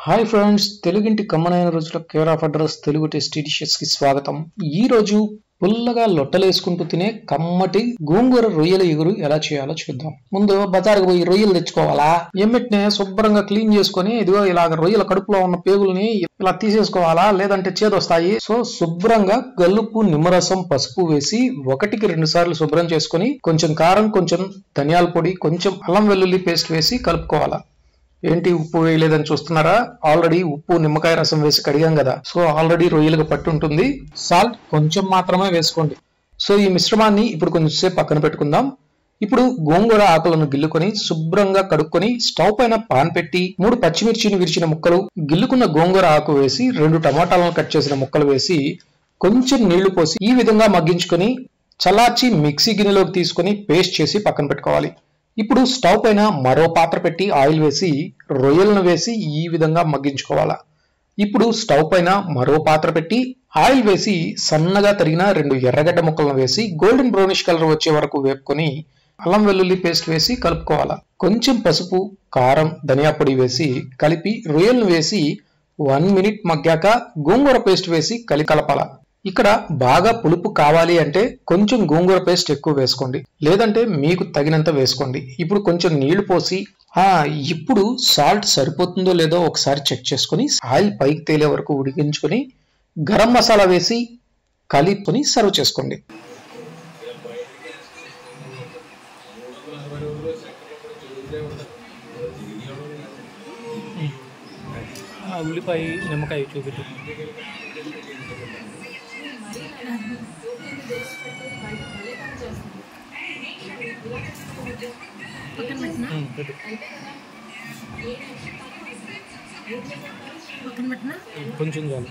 Hi friends, తెలుగింటి కమ్మనైన రోజుల care of address Telugu tasty dishes కి స్వాగతం. ఈ రోజు పుల్లగా లొట్టలేసుకుంటూ తినే కమ్మటి గోంగూర రొయ్యల ఎగురు ఎలా చేయాలో చూద్దాం. ముందు బజారుకు పోయి రొయ్యలు తెచ్చుకోవాలా. ఎమ్మిటినే శుభ్రంగా క్లీన్ చేసుకొని ఇదిగో ఇలాగ రొయ్యల కడుపులో ఉన్న పేగుల్ని ఇలా తీసేసుకోవాలా, లేదంటే చేదొస్తాయి. సో శుభ్రంగా గల్లుపు, నిమ్మరసం, పసుపు వేసి 1-2 సార్లు శుభ్రం చేసుకొని కొంచెం కారం, కొంచెం ధనియాల పొడి, కొంచెం అల్లం వెల్లుల్లి పేస్ట్ వేసి కలుపుకోవాలా. ఏంటి ఉప్పు వేయలేదని చూస్తున్నారా? ఆల్రెడీ ఉప్పు, నిమ్మకాయ రసం వేసి కడిగాం కదా, సో ఆల్రెడీ రొయ్యలకు పట్టి ఉంటుంది. సాల్ట్ కొంచెం మాత్రమే వేసుకోండి. సో ఈ మిశ్రమాన్ని ఇప్పుడు కొంచెంసేపు పక్కన పెట్టుకుందాం. ఇప్పుడు గోంగూర ఆకులను గిల్లుకొని శుభ్రంగా కడుక్కొని స్టవ్ పైన పాన్ పెట్టి 3 పచ్చిమిర్చిని విరిచిన ముక్కలు, గిల్లుకున్న గోంగూర ఆకు వేసి 2 టమాటాలను కట్ చేసిన ముక్కలు వేసి కొంచెం నీళ్లు పోసి ఈ విధంగా మగ్గించుకొని చల్లార్చి మిక్సీ గిన్నెలోకి తీసుకొని పేస్ట్ చేసి పక్కన పెట్టుకోవాలి. ఇప్పుడు స్టవ్ పైన మరో పాత్ర పెట్టి ఆయిల్ వేసి రొయ్యలను వేసి ఈ విధంగా మగ్గించుకోవాలా. ఇప్పుడు స్టవ్ పైన మరో పాత్ర పెట్టి ఆయిల్ వేసి సన్నగా తరిగిన 2 ఎర్రగడ్డ ముక్కలను వేసి గోల్డెన్ బ్రౌనిష్ కలర్ వచ్చే వరకు వేపుకొని అల్లం వెల్లుల్లి పేస్ట్ వేసి కలుపుకోవాలా. కొంచెం పసుపు, కారం, ధనియా పొడి వేసి కలిపి రొయ్యలను వేసి 1 మినిట్ మగ్గాక గోంగూర పేస్ట్ వేసి కలపాలా. ఇక్కడ బాగా పులుపు కావాలి అంటే కొంచెం గోంగూర పేస్ట్ ఎక్కువ వేసుకోండి, లేదంటే మీకు తగినంత వేసుకోండి. ఇప్పుడు కొంచెం నీళ్లు పోసి ఇప్పుడు సాల్ట్ సరిపోతుందో లేదో ఒకసారి చెక్ చేసుకుని ఆయిల్ పైకి తేలే వరకు ఉడికించుకొని గరం మసాలా వేసి కలుపుకొని సర్వ్ చేసుకోండి. ఉల్లిపాయ, నిమ్మకాయ చూపెట్టు. కొంచెం చాలు.